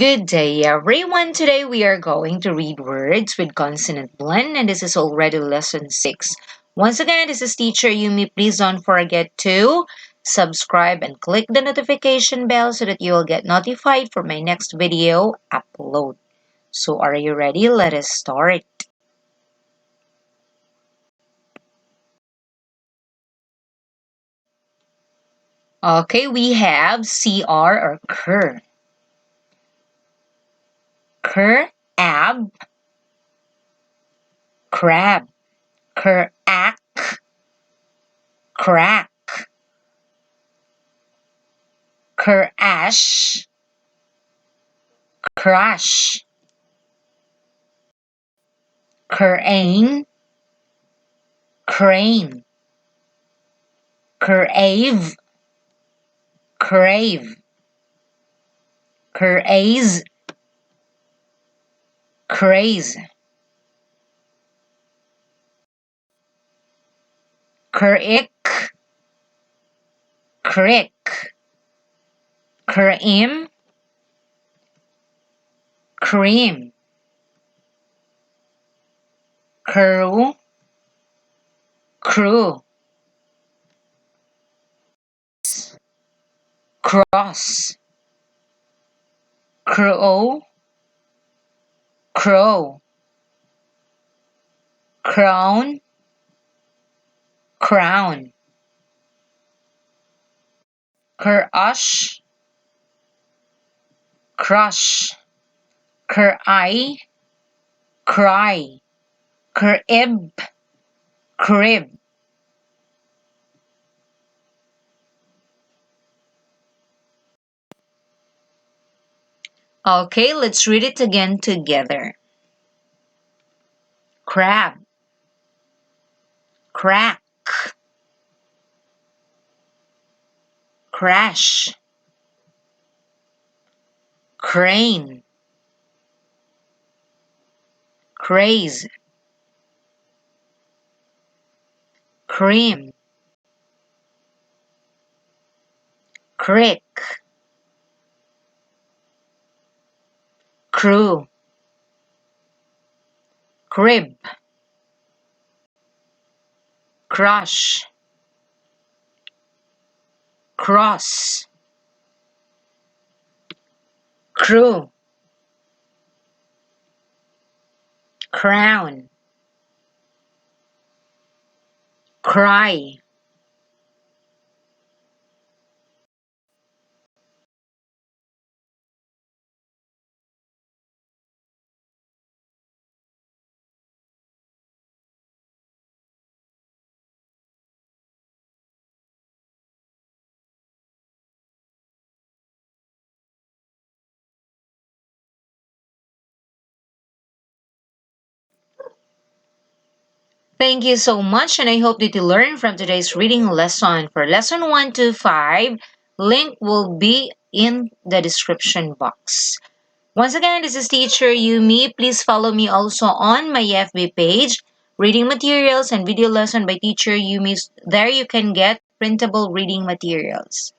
Good day, everyone. Today we are going to read words with consonant blend, and this is already lesson 6. Once again, this is teacher Yumi. Please don't forget to subscribe and click the notification bell so that you will get notified for my next video upload. So are you ready? Let us start. Okay, we have CR or cur. Cur, ab, crab. Cur, ack, crack. Cur, ash, crash. Crane, crane. Crave, crave. Craze, craze. Crick, crick. Cream, cream. Crew, crew. Cross, crow, crow. Crown, crown. Crush, crush. Cry, cry. Crib, crib. Okay, let's read it again together. Crab, crack, crash. Crane, craze. Cream, crick. Crew, crib. Crush, cross. Crew, crown. Cry. Thank you so much, and I hope that you learned from today's reading lesson. For lesson 1 to 5, link will be in the description box. Once again, this is teacher Yumi. Please follow me also on my FB page, Reading Materials and Video Lesson by teacher Yumi. There you can get printable reading materials.